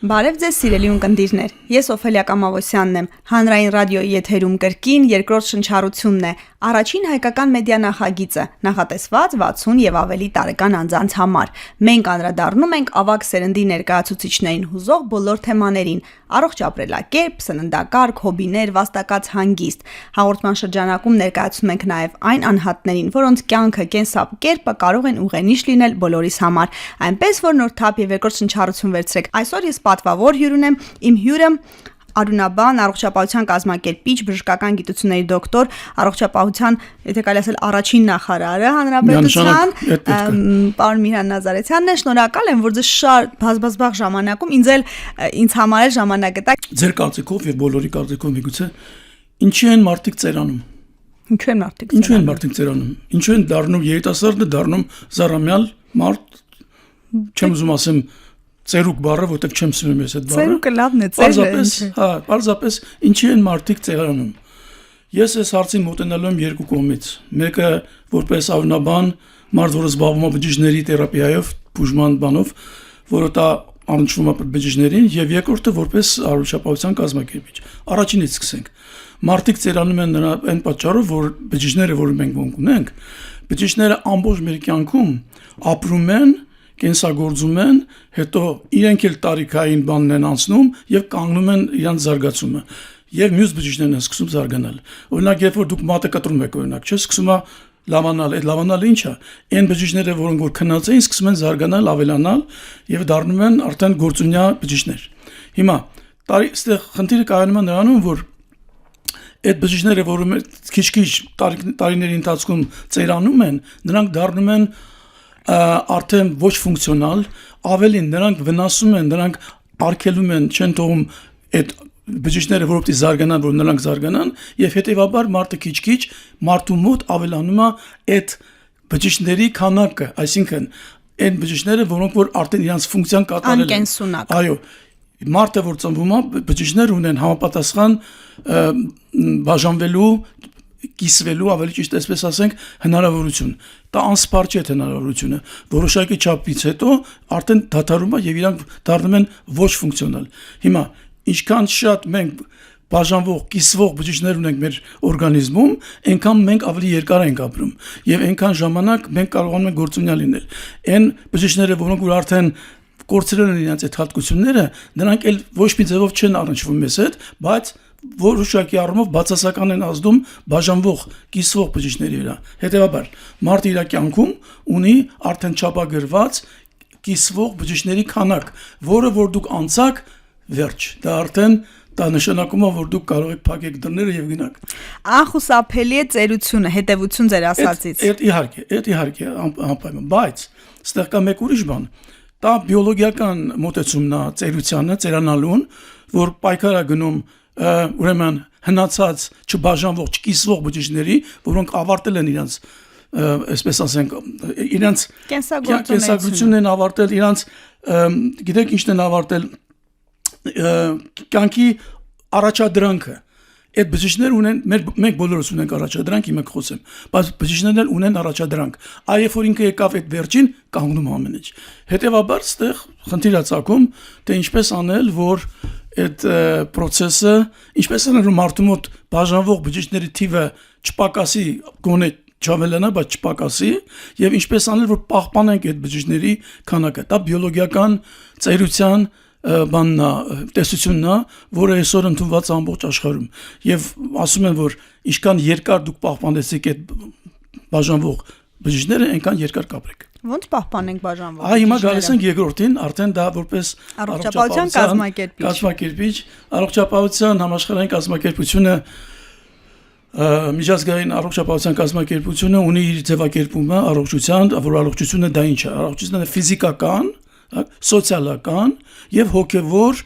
Բարև ձեզ սիրելի ունկնդիրներ, ես Օֆելիա Կամավոսյանն եմ, հանրային ռադիոյի եթերում կրկին երկրորդ շնչառությունն է, առաջին հայկական մեդիա նախագիծը, նախատեսված 60 եւ ավելի տարեկան անձանց համար։ Մենք անդրադառնում ենք ավագ սերնդի ներկայացուցիչներին հուզող բոլոր թեմաներին՝ առողջ ապրելակերպ, սննդակարգ, հոբիներ, վաստակած հանգիստ։ Հաղորդման շրջանակում ներկայացնում ենք նաև այն անհատներին, որոնց կյանքը, կենսակերպը կարող են ուղենիշ լինել բոլորիս համար։ Այնպես որ նոր թափ եւ երկրորդ շնչառություն վերցրեք։ Այսօր ես պատվավոր հյուր ունեմ, իմ հյուրը Արունաբան, առողջապահության կազմակերպիչ, բժշկական գիտությունների դոկտոր, առողջապահության, եթե կարելի ասել, առաջին նախարարը հանրապետության, պարոն Միհրան Նազարեթյանն է։ Շնորհակալ եմ, որ ձեզ շատ բազմազբաղ ժամանակում ինձ համար էլ ժամանակ գտաք։ Ձեր կարծիքով եւ բոլորի կարծիքով միգուցե ինչի են մարդիկ ծերանում։ Ինչու են մարդիկ ծերանում։ Ինչու են դառնում երիտասարդը, դառնում զառամյալ մարդ, չեմ ուզում ասեմ ծերուկ բառը, որտեղ չեմ սիրում ես այդ բառը։ Ծերուկը լավն է, ծերուկը։ Պարզապես ինչի են մարդիկ ծերանում։ Ես այս հարցին մոտենալու եմ երկու կողմից։ Մեկը որպես Արունաբան, մարդ, որը զբաղվում է բջիջների թերապիայով, բուժման բանով, որը դա առնչվում է բջիջներին, եւ երկրորդը որպես առողջապահության կազմակերպիչ։ Առաջինից սկսենք։ Մարդիկ ծերանում են նրա այն պատճառով, որ բջիջները, որ մենք ունենք, բջիջները ամբողջ մեր կյանքում ապրում են, կենսագործում են, հետո իրենք էլ տարիքային բանն են անցնում եւ կանգնում են իրանց զարգացումը։ Եվ մյուս բջիջներն են սկսում զարգանալ։ Օրինակ, երբ որ դուք մատը կտրում եք, օրինակ, չէ՞, սկսում է լավանալ, այդ լավանալը ի՞նչ է։ Այն բջիջները, որոնք որ քնած էին, սկսում են զարգանալ, ավելանալ եւ դառնում են արդեն գործունյա բջիջներ։ Հիմա այստեղ խնդիրը կայանում է նրանում, որ այդ բջիջները, որոնք քիչ-քիչ տարիների ընթացքում ծերանում են, նրանք դառնում են արդեն ոչ ֆունկցիոնալ, ավելին նրանք վնասում են, նրանք արգելում են, չեն թողում այդ բջիջները, որ պետք է զարգանան, որ նրանք զարգանան, եւ հետեւաբար մարդը քիչ-քիչ մարդու մոտ ավելանում է այդ բջիջների քանակը, այսինքն այն բջիջները, որոնք որ արդեն իրենց ֆունկցիան կատարել են։ Անկենսունակ։ Այո, մարդը որ ծնվում է, բջիջներ ունեն համապատասխան բաժանվելու, կիսվելու, ավելի ճիշտ այսպես ասենք, հնարավորություն։ Դա անսպառ չէ հնարավորությունը։ Որոշակի չափից հետո արդեն դադարում է եւ իրանք դառնում են ոչ ֆունկցիոնալ։ Հիմա ինչքան շատ մենք բաժանվող, կիսվող բջիջներ ունենք մեր օրգանիզմում, այնքան մենք ավելի երկար ենք ապրում եւ այնքան ժամանակ մենք կարողանում ենք գործունյա լինել։ Այն բջիջները, որոնք որ արդեն կորցրել են իրենց այդ հատկությունները, նրանք էլ ոչ մի ձևով չեն առնչվում մեզ հետ, բայց որոշակի առումով բացասական են ազդում բաժանվող, կիսվող բջիջների վրա։ Հետևաբար, մարդը իր կյանքում ունի արդեն չափագրված կիսվող բջիջների քանակ, որը որ դուք անցաք, վերջ։ Դա արդեն դա նշանակում է, որ դուք կարող եք փակեք դռները եւ գնաք։ Անխուսափելի է ծերությունը, հետևություն ձեր ասածից։ Այդ իհարկե, անպայման, բայց ստեղ կա մեկ ուրիշ բան։ Դա բիոլոգիական մոտեցումն է ծերությանը, ծերանալուն, որ պայքար է գնում ուրեմն հնացած չբաժանվող, չկիսվող բջիջների, որոնք ավարտել են իրենց, այսպես ասենք, իրենց կենսագրությունն են ավարտել, իրենց գիտեք ինչն են ավարտել, կյանքի առաջադրանքը։ Այդ բջիջներ ունեն, մենք բոլորս ունենք առաջադրանք, հիմա կխոսեմ, բայց բջիջներն ունեն առաջադրանք։ Այբ որ ինքը եկավ այդ վերջին, կանգնում ամեն ինչ։ Հետևաբար ստեղ խնդիր է ցակում, թե ինչպես անել, որ այդ process-ը, ինչպես անել մարդու մոտ բաժանվող բջիջների թիվը չպակասի, գոնե չավելանա, բայց չպակասի, եւ ինչպես անել, որ պահպանենք այդ բջիջների քանակը։ Դա բիոլոգիական ծերության բաննա, տեսությունն է, որը այսօր ընդունված է ամբողջ աշխարհում։ Եվ ասում են, որ ինչքան երկար դուք պահպանեցիք այդ բաժանվող բջիջները, այնքան երկար կապրեք։ Ո՞նց պահպանենք բաժանվող։ Հիմա գալիս ենք երկրորդին, արդեն դա որպես առողջապահության կազմակերպիչ, առողջապահության համաշխարհային կազմակերպությունը, միջազգային առողջապահության կազմակերպությունը ունի իր ձևակերպումը առողջության, որ առողջությունը դա ինչ է։ Առողջությունը ֆիզիկական, սոցիալական եւ հոգեվոր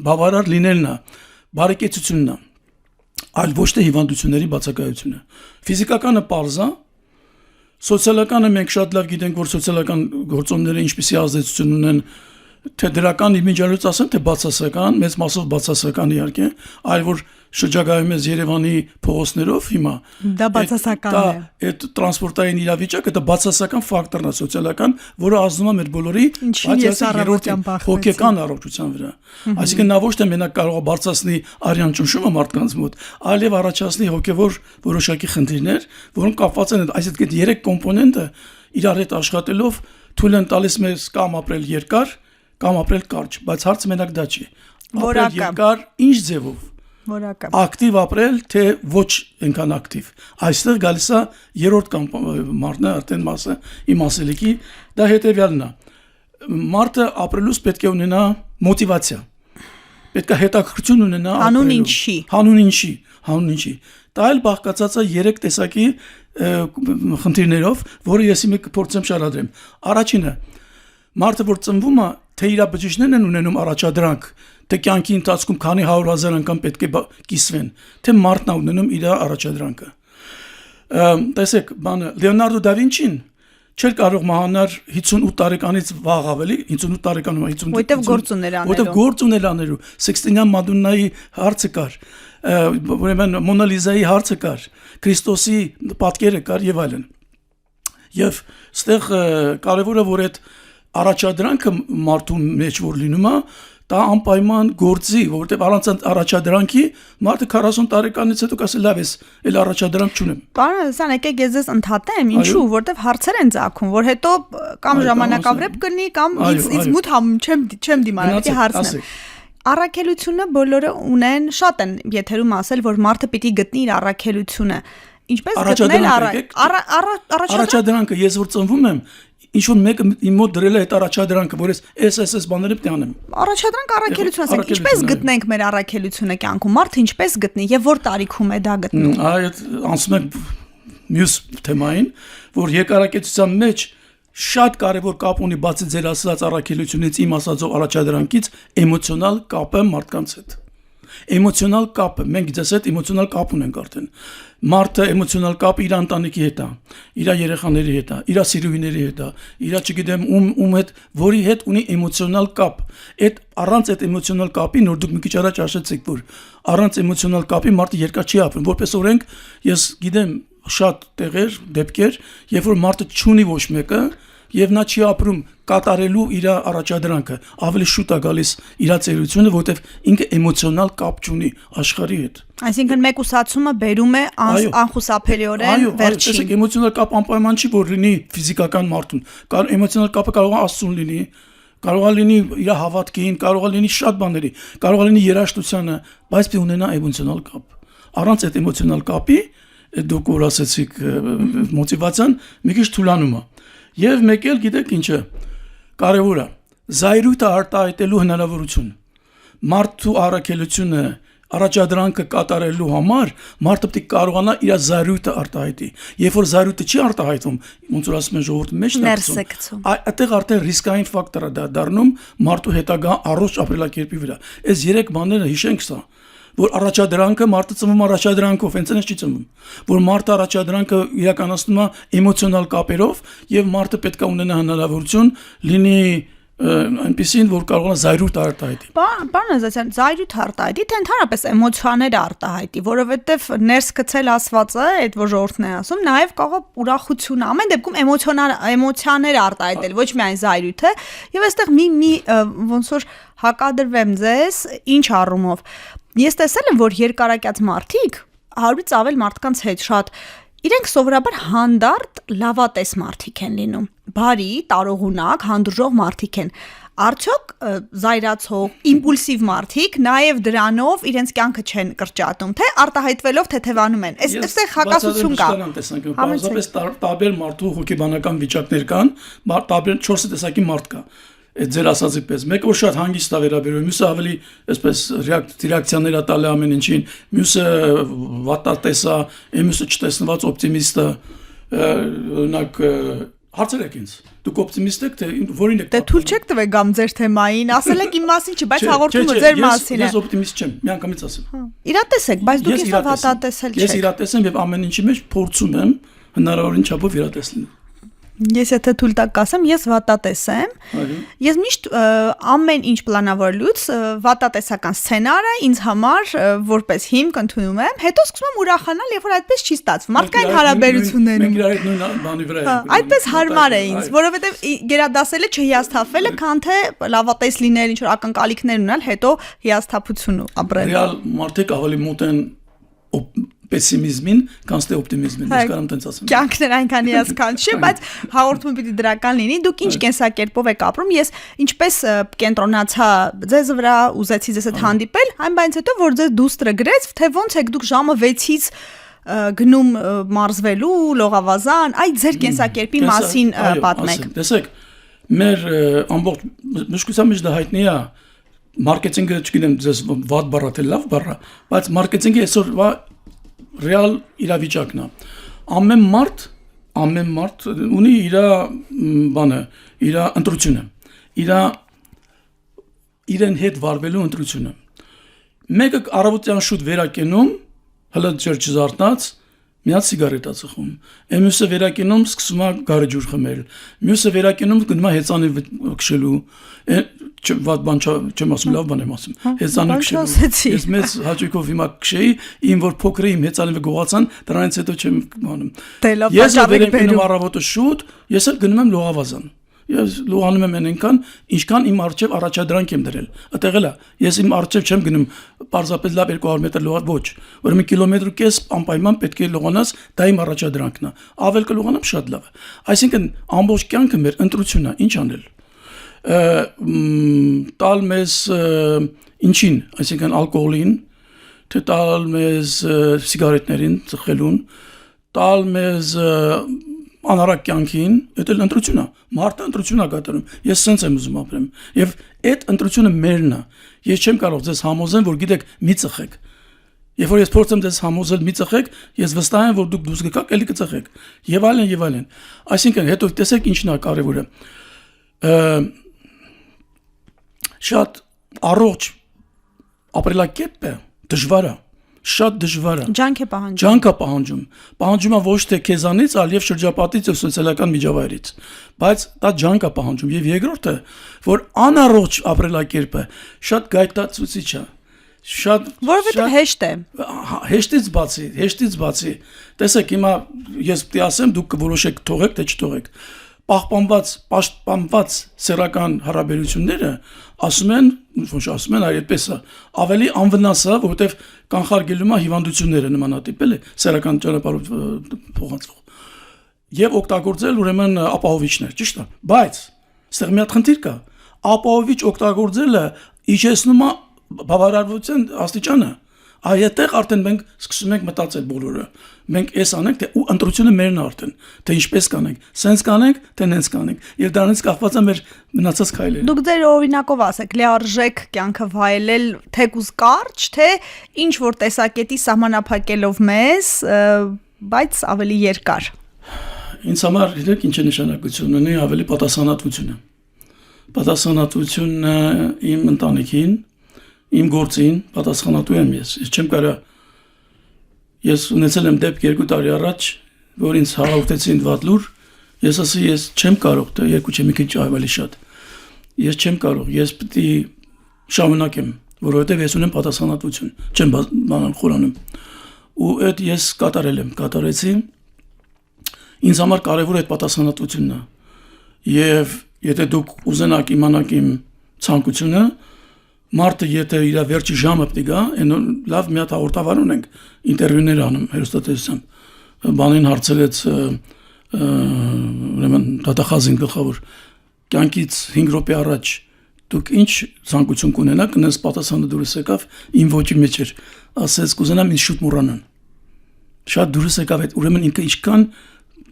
բավարար լինելն է, բարեկեցությունն է, այլ ոչ թե հիվանդությունների բացակայությունը։ Ֆիզիկականը պարզ է, սոցիալականը մենք շատ լավ գիտենք, որ սոցիալական գործոնները ինչպիսի ազդեցություն ունեն, թե դրական իմիջիալից ասեմ, թե բացասական, մեծ մասով բացասական իհարկե, այլ որ շրջագայում ես Երևանի փողոցներով հիմա դա բացասական է այդ տրանսպորտային իրավիճակը դա բացասական ֆակտորն է սոցիալական, որը ազդում է մեր բոլորի հոգեկան առողջության վրա։ Այսինքն նա ոչ թե մենակ կարող է բարձրացնի արյան ճնշումը մարդկանց մոտ, այլև առաջացնի հոգևոր որոշակի խնդիրներ, որոնք կապված են այսինքն երեք կոմպոնենտը իրար հետ աշխատելով թույլ են տալիս մեզ կամ ապրել երկար, կամ ապրել կարճ, բայց հարցը մենակ դա չի։ Ապրել երկար ինչ ձևով։ Որակը ակտիվ ապրել, թե ոչ այնքան ակտիվ։ Այստեղ գալիս է երրորդ մարդն է, արդեն մասը իմ ասելիքի, դա հետևյալն է։ Մարդը ապրելուց պետք է ունենա մոտիվացիա։ Պետք է հետաքրքրություն ունենա հանուն ինչի։ Դա էլ բաղկացած է 3 տեսակի խնդիրներով, որը ես հիմա կփորձեմ շարադրեմ։ Առաջինը, մարդը որ ծնվում է, թե իր բջիջներն են ունենում առաջադրանք, թե կյանքի ընթացքում քանի 100,000 անգամ պետք է կիսվեն, թե մարդն է ունենում իր առաջադրանքը։ Տեսեք, Լեոնարդո դա Վինչին չէր կարող մահանալ 58 տարեկանից վաղ ավելի, 58 տարեկանում, որտեվ գործ ուներ անելու, Սեքստինյան Մադոննայի հարցը կար, ուրեմն Մոնա Լիզայի հարցը կար, Քրիստոսի պատկերը կար եւ այլն։ Եվ այստեղ կարևորը որ այդ առաջադրանքը մարդու մեջ որ լինում է, դա անպայման գործի, որովհետև առանց առաջադրանքի մարդը 40 տարեկանից հետո կասի լավ ես, էլ առաջադրանք չունեմ։ Պարոն Հովհաննիսյան, եկեք ես ձեզ ընդհատեմ, ինչու, որովհետև հարցեր են ծագում, որ հետո կամ ժամանակավրեպ կլինի, կամ ինձ մութ չեմ դիմանալի հարցն է։ Առաքելությունը բոլորը ունեն, շատ են եթերում ասել, որ մարդը պիտի գտնի իր առաքելությունը։ Ինչպես գտնել առաջադրանքը, ես որ ծնվում եմ, ինչ-որ մեկը իմ մոտ դրել է այդ առաջադրանքը, որ ես բաները պետք է անեմ։ Առաջադրանք առաքելություն, ասենք, ինչպես գտնենք մեր առաքելությունը կյանքում, մարդը ինչպես գտնի եւ որ տարիքում է դա գտնում։ Այդ անցնում ենք մյուս թեմային, որ երկարակեցության մեջ շատ կարևոր կապ ունի բացի ձեր ասած առաքելությունից, իմ ասածով առաջադրանքից, էմոցիոնալ կապը մարդկանց հետ։ Էմոցիոնալ կապը, մենք դες հետ էմոցիոնալ կապ ունենք արդեն։ Մարդը էմոցիոնալ կապը իր ընտանիքի հետ է, իր երեխաների հետ է, իր սիրուհիների հետ է, իր չգիտեմ ում հետ, որի հետ ունի էմոցիոնալ կապ։ Այդ առանց այդ էմոցիոնալ կապի, նոր դուք մի քիչ առաջ ասացիք, որ առանց էմոցիոնալ կապի մարդը երկար չի ապրում։ Որպես օրենք, ես գիտեմ շատ տեղեր, դեպքեր, երբ որ մարդը չունի ոչ մեկը, եւ նա չի ապրում կատարելու իր առաջադրանքը, ավելի շուտ է գալիս իր ծերությունը, որտեվ ինքը էմոցիոնալ կապ չունի աշխարհի հետ։ Այսինքն մեկուսացումը բերում է անխուսափելիորեն վերջին։ Տեսեք, էմոցիոնալ կապ անպայման չի, որ լինի ֆիզիկական մարդուն։ Կարող էմոցիոնալ կապը կարող է Աստծուն լինի, կարող է լինի իր հավատքին, կարող է լինի շատ բաների, կարող է լինի երաժշտությանը, բայց պետք ունենա էմոցիոնալ կապ։ Առանց այդ էմոցիոնալ կապի, դուք որ ասացիք մոտիվացիան, մի քիչ թուլանում է։ Եվ մեկ էլ գիտեք ինչը կարևոր է զայրույթը արտահայտելու հնարավորություն մարդու առաքելությունը առաջադրանքը կատարելու համար մարդը պետք է կարողանա իր զայրույթը արտահայտի երբ որ զայրույթը չի արտահայտվում ոնց որ ասում են ժողովրդի մեջ այդտեղ արդեն ռիսկային ֆակտոր է դա դառնում մարդու հետագա առողջ ապրելակերպի վրա այս 3 բաները հիշենք սա որ առաջադրանքը մարդը ծնվում առաջադրանքով, հենց այնպես չի ծնվում, որ մարդը առաջադրանքը իրականացնում է էմոցիոնալ կապերով եւ մարդը պետք է ունենա հնարավորություն լինի այնպեսին, որ կարող է զայրույթ արտահայտի։ Պարոն Ազատյան, զայրույթ արտահայտի, թե ընդհանրապես էմոցիաներ արտահայտի, որովհետեւ ներս գցել ասվածը, այդ որ ժողովուրդն է ասում, նաեւ կարող է ուրախություն, ամեն դեպքում էմոցիաներ արտահայտել, ոչ միայն զայրույթը, եւ այստեղ մի ոնց որ հակադրվեմ ձեզ, ինչ առումով Ես տեսել եմ, որ երկարակյաց մարդիկ 100-ից ավել մարդկանց հետ շատ իրենք սովորաբար հանդարտ լավատես մարդիկ են լինում, բարի, տարողունակ, հանդուրժող մարդիկ են։ Արդյոք զայրացող, իմպուլսիվ մարդիկ նաև դրանով իրենց կյանքը չեն կրճատում, թե արտահայտվելով թեթևանում են։ Այստեղ հակասություն կա։ Պարզապես տարբեր մարդու հոգեբանական վիճակներ կան, տարբեր 4 տեսակի մարդ կա։ Այդ ձեր ասածի պես մեկը որ շատ հանգիստ է վերաբերում, մյուսը ավելի այսպես ռեակցիաներ է տալի ամեն ինչին, մյուսը վատատես է, մյուսը չտեսնված օպտիմիստ է, օրինակ հարցեր եք ինձ։ Դուք օպտիմիստ եք, թե որին եք։ Դե թույլ չեք տվել գամ ձեր թեմային, ասել եք իմ մասին չի, բայց հաղորդումը ձեր մասին է։ Ես օպտիմիստ չեմ, միանգամից ասեմ։ Իրատես եք, բայց դուք իսկ վատատեսել չեք։ Ես իրատես եմ եւ ամեն ինչի մեջ փորձում եմ հնարավորին չափով իրատես լինել։ Ես եթե թույլ տակ կասեմ, ես վատատես եմ։ Այո։ Ես միշտ ամեն ինչ պլանավորելուց վատատեսական սցենարը ինձ համար որպես հիմք ընդունում եմ, հետո սկսում եմ ուրախանալ, երբ որ այդպես չի ստացվում։ Մարդկային հարաբերություններում։ Մենք իրար հետ նույն բանի վրա ենք։ Այդպես հարմար է ինձ, որովհետև գերադասելը չհիասթափվելը, քան թե լավատես լինել, ինչ որ ակնկալիքներ ունենալ, հետո հիասթափություն ապրել։ Ռեալ մարդիկ ավելի մոտ են պեսիմիզմին, քան թե օպտիմիզմին, ես կարամ տենց ասեմ։ Կյանքն էր այնքան հիասքանչ չէ, բայց հաղորդումը պիտի դրական լինի։ Դուք ինչ կենսակերպով եք ապրում։ Ես ինչպես կենտրոնացա ձեզ վրա, ուզեցի ձեզ հետ հանդիպել, այնպես հետո որ ձեզ դուստրը գրեց, թե ոնց եք դուք ժամը 6-ից գնում մարզվելու, լողավազան, այդ ձեր կենսակերպի մասին պատմեք։ Տեսեք, մեր ամբողջ մշկության մեջ դա հայտնի է, մարքեթինգը, չգիտեմ, ձեզ վատ բառա թե լավ բառա, բայց մարքեթինգը այսօր ռեալ իրավիճակն է։ Ամեն մարդ ունի իր բանը, իր ընտրությունը, իրեն հետ վարվելու ընտրությունը։ Մեկը առավոտյան շուտ վերակենում, հլը ջեր չզարթնած, միած սիգարետա ծխում։ Մյուսը վերակենում սկսում է գարեջուր խմել։ Մյուսը վերակենում գնում է հեծանի քշելու։ Վատ բան չեմ ասում, լավ բան եմ ասում։ Հեծանը քշելու։ Ես մեծ հաճույքով հիմա քշեի, իմ որ փոքր իմ հեծանը գողացան, դրանից հետո չեմ բանում։ Ես վերակենում առավոտը շուտ, ես էլ գնում եմ լողավազան։ Ես լողանում եմ այնքան, ինչքան իմ արջև առաջադրանք եմ դրել։ Այդտեղ էլա, ես իմ արջև չեմ գնում պարզապես լավ 200 մետր լողալ, ոչ։ Ուրեմն կիլոմետր ու կես անպայման պետք է լողանաս, դա իմ առաջադրանքն է։ Ավել կլողանամ շատ լավ է։ Այսինքն ամբողջ կյանքը մեր ընտրությունն է, ինչ անել։ Տալ մեզ ինչին, այսինքն ալկոհոլին, թե տալ մեզ սիգարետներին, ծխելուն, տալ մեզ անարակ կյանքին, դա էլ ընտրություն է, մարդը ընտրություն է կատարում, ես սենց եմ ուզում ապրեմ, և այդ ընտրությունը մերն է, ես չեմ կարող ձեզ համոզեմ, որ գիտեք մի ծխեք, երբ որ ես փորձեմ ձեզ համոզել մի ծխեք, ես վստահ եմ, որ դուք դուրս գաք, էլի կծխեք, և այլն, այսինքն հետո տեսեք ինչն է կարևորը, շատ առողջ ապրելակերպը դժվար է, շատ դժվար է։ Ջանք է պահանջում։ Ջանք է պահանջում։ Պահանջում է ոչ թե քեզանից, այլ եւ շրջապատից եւ սոցիալական միջավայրից։ Բայց դա ջանք է պահանջում եւ երկրորդը, որ անառողջ ապրելակերպը շատ գայթակցուցիչ է։ Շատ որովհետեւ հեշտ է։ Հեշտից բացի։ Տեսեք, հիմա ես պիտի ասեմ, դուք կորոշեք թողեք թե չթողեք։ Պաշտպանված սեռական հարաբերությունները ասում են, այդպես է, ավելի անվնաս է, որովհետև կանխարգելում է հիվանդությունները նմանատիպ էլի, սեռական ճանապարհով փոխանցող։ Եվ օգտագործել ուրեմն ապահովիչներ, ճիշտ է, բայց այստեղ մի հատ խնդիր կա։ Ապահովիչ օգտագործելը իջեցնում է բավարարության աստիճանը։ Այդտեղ արդեն մենք սկսում ենք մտածել բոլորը։ Մենք էս անենք, թե ու ընտրությունը մերն է արդեն, թե ինչպես կանենք, սենց կանենք, թե նենց կանենք։ Եվ դրանից կախված է մեր մնացած քայլերը։ Դուք ձեր օրինակով ասեք, լիարժեք կյանքը վայելել թեկուզ կարճ, թե ինչ որ տեսակետի սահմանափակելով մեզ, բայց ավելի երկար։ Ինձ համար իրեք ինչ է նշանակություն ունի ավելի պատասխանատվությունը։ Պատասխանատվությունը իմ ընտանիքին, իմ գործին պատասխանատու եմ ես չեմ կարա ես ունեցել եմ դեպք 2 տարի առաջ որ ինձ հաղորդեցին վատ լուր ես ասի ես չեմ կարող դա 2 չէ մի քիչ ավելի շատ ես չեմ կարող ես պետք է շարունակեմ որովհետև ես ունեմ պատասխանատվություն չեմ բանալ խորանում ու այդ ես կատարեցի ինձ համար կարևոր է այդ պատասխանատվությունն է եւ եթե դուք ուզենաք իմանաք իմ ցանկությունը Մարտը եթե իր վերջի ժամը պետք է գա, լավ մի հատ հաղորդավար ունենք, ինտերվյուներ անում հերոստատեսությամբ։ Բանին հարցրեց ուրեմն դատախազին գլխավոր կյանքից 5 րոպե առաջ դուք ինչ ցանկություն կունենաք, նենց պատասխանը դուրս եկավ, իմ ոճի մեջ էր, ասեց կուզենամ ինձ շուտ մոռանան։ Շատ դուրս եկավ այդ, ուրեմն ինքը ինչքան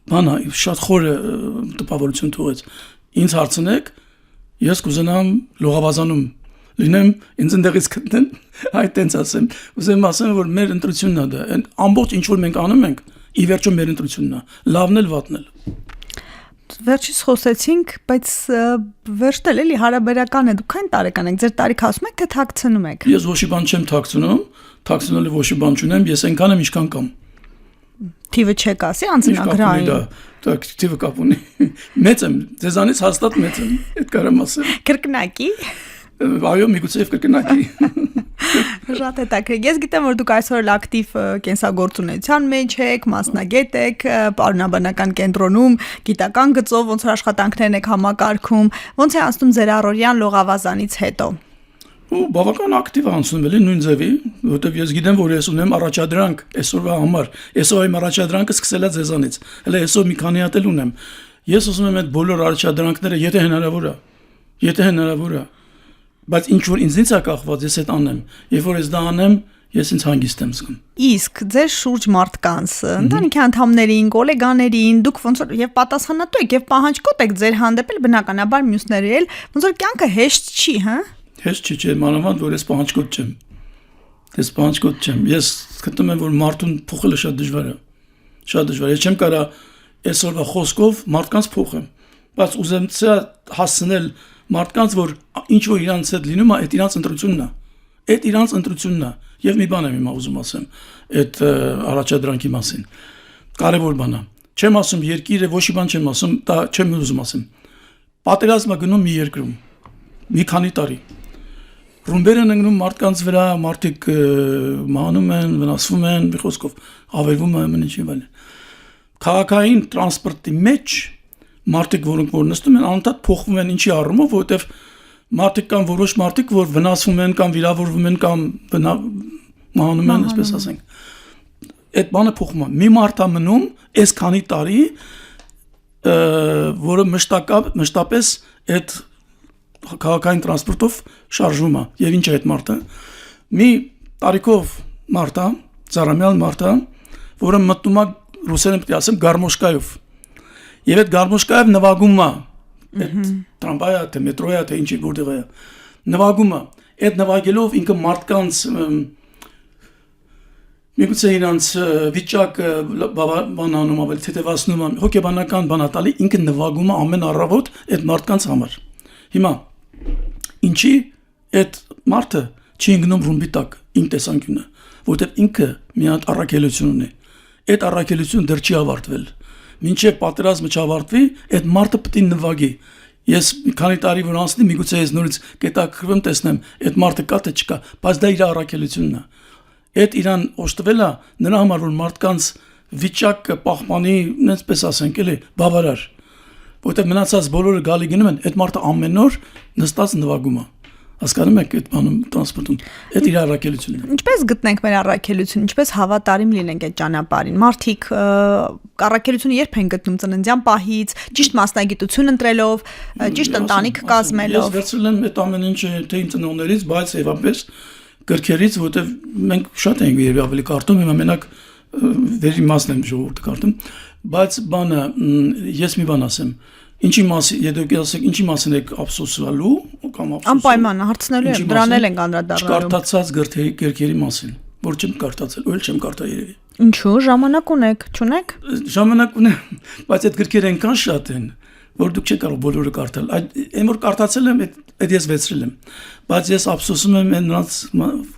բան է, շատ խոր տպավորություն թողեց։ Ինձ հարցնեք, ես կուզենամ լողավազանում լինեմ ինձ ընդեղից գտնեն այդ տենց ասեմ ուզեմ ասեմ որ մեր ընտրությունն է դա ամբողջ ինչ որ մենք անում ենք ի վերջո մեր ընտրությունն է լավն էլ վատն էլ վերջից խոսեցինք բայց վերջն էլ էլի հարաբերական է դուք այն տարեկան եք ձեր տարիքը ասում եք թե թաքցնում եք ես ոչի բան չեմ թաքցնում թաքցնելու ոչի բան չունեմ ես այնքան եմ ինչքան կամ Թիվը չեք ասի անձնագրային։ Դա թիվը կապ ունի։ Մեծ եմ, ձեզանից հաստատ մեծ եմ, այդ կարամ ասեմ։ Կրկնակի։ Այո, միգուցե կրկնակի։ Շատ հետաքրքիր։ Ես գիտեմ, որ դուք այսօր ակտիվ կենսագործունեության մեջ եք, մասնագետ եք, պարոնաբանական կենտրոնում, գիտական գծով ոնց որ աշխատանքներն եք համակարգում, ոնց է անցնում ձեր առօրյան լողավազանից հետո։ Ու բավական ակտիվ անցնում էլի նույն ձևի, որովհետև ես գիտեմ, որ ես ունեմ առաջադրանք այսօրվա համար։ Այսօր իմ առաջադրանքը սկսել է ձեզանից։ Հələ այսօր մի քանի հատ էլ ունեմ։ Ես ուզում եմ այդ բոլոր առաջադրանքները, եթե հնարավոր է, բայց ինչ որ ինձնից է կախված, ես այդ անեմ։ Երբ որ ես դա անեմ, ես ինձ հանգիստ եմ զգում։ Իսկ ձեր շուրջ մարդկանց, ընտանիքի անդամներին, գոլեգաներին, դուք ոնց որ եւ պատասխանատու եք եւ պահանջկոտ եք ձեր հանդեպ էլ բնականաբար մյուսների էլ, ոնց որ կյանքը հեշտ չի, հա։ Հեշտ չի, մանավանդ որ ես պահանջկոտ չեմ։ Ես գտնում եմ, որ մարդուն փոխելը շատ դժվար է։ Շատ դժվար է։ Ես չեմ կարա այսօրվա խոսքով մարդկանց փոխեմ, բայց ուզեմ հասցնել մարդկանց, որ ինչ որ իրանց հետ լինում է, այդ իրանց ընտրությունն է։ Եվ մի բան եմ հիմա ուզում ասեմ այդ առաջադրանքի մասին։ Կարևոր բան է։ Չեմ ասում երկիրը, ոչ մի բան չեմ ասում, դա չեմ ուզում ասեմ։ Պատերազմը գնում մի երկրում մի քանի տարի։ Ռումբեր են ընկնում մարդկանց վրա, մարդիկ մահանում են, վնասվում են, մի խոսքով ավերվում են ինչ եւ այլն։ Քաղաքային տրանսպորտի մեջ մարդիկ, որոնք որ նստում են, անընդհատ փոխվում են ինչի առումով, որովհետեւ մարդիկ կան որոշ մարդիկ, որ վնասվում են կամ վիրավորվում են կամ մահանում են, այսպես ասենք։ Այդ բանը փոխում է։ Մի մարդ է մնում այս քանի տարի, որը մշտապես այդ քաղաքային տրանսպորտով շարժվում է։ Եվ ինչ է այդ մարդը։ Մի տարիքով մարդ է, ծառամյալ մարդ է, որը մտնում է ռուսերեն պետք է ասեմ գարմոշկայով։ Եվ այդ գարմոշկայով նվագում է։ Այդ տրամվայը, թե մետրոյը, թե ինչի որտեղ է։ Նվագում է։ Այդ նվագելով ինքը մարդկանց միգուցե իրանց վիճակը բանանում ավելի թեթևացնում է, հոգեբանական բանատալի ինքը նվագում է ամեն առավոտ այդ մարդկանց համար։ Հիմա ինչի այդ մարդը չի ընկնում ռումբի տակ ինքն տեսանկյունը, որովհետև ինքը մի հատ առաքելություն ունի։ Այդ առաքելությունը դեռ չի ավարտվել։ Մինչև պատերազմը չավարտվի, այդ մարդը պետք է նվագի։ Ես մի քանի տարի որ անցնի, միգուցե ես նորից կետաքրվեմ, տեսնեմ, այդ մարդը կա թե չկա, բայց դա իր առաքելությունն է։ Այդ իրան օժտվելա նրա համար որ մարդկանց վիճակը պահպանի, այսպես ասենք, էլի, բավարար։ Որտեղ մնացած բոլորը գալի գնում են, այդ մարդը ամեն օր նստած նվագում է։ Հասկանում եք այդ բանում տրանսպորտում։ Այդ իր առաքելությունն է։ Ինչպես գտնենք մեր առաքելությունը, ինչպես հավատարիմ լինենք այդ ճանապարհին։ Մարդիկ առաքելությունը երբ են գտնում ծննդյան պահից, ճիշտ մասնագիտություն ընտրելով, ճիշտ ընտանիք կազմելով։ Ես վերցրել եմ այդ ամեն ինչը թե իմ ծնողներից, բայց եւապես գրքերից, որտեղ մենք շատ ենք երևի ավելի կարդում, հիմա մենակ վերի մասն եմ ժողովուրդը կարդում, բայց բանը ես մի բան ասեմ, ինչի մասին, եթե ասեք ինչի մասին եք ափսոսալու կամ ափսոսում, անպայման հարցնելու եմ, դրան էլ ենք անդրադառնալու։ Չկարդացած գրքերի մասին, որ չեմ կարդացել, ու էլ չեմ կարդա երևի։ Ինչու՞ ժամանակ ունեք, չունեք։ Ժամանակ ունեմ, բայց այդ գրքերը այնքան շատ են, որ դուք չեք կարող բոլորը կարդալ։ Այն որ կարդացել եմ, այդ ես վեցրել եմ, բայց ես ափսոսում եմ նրանց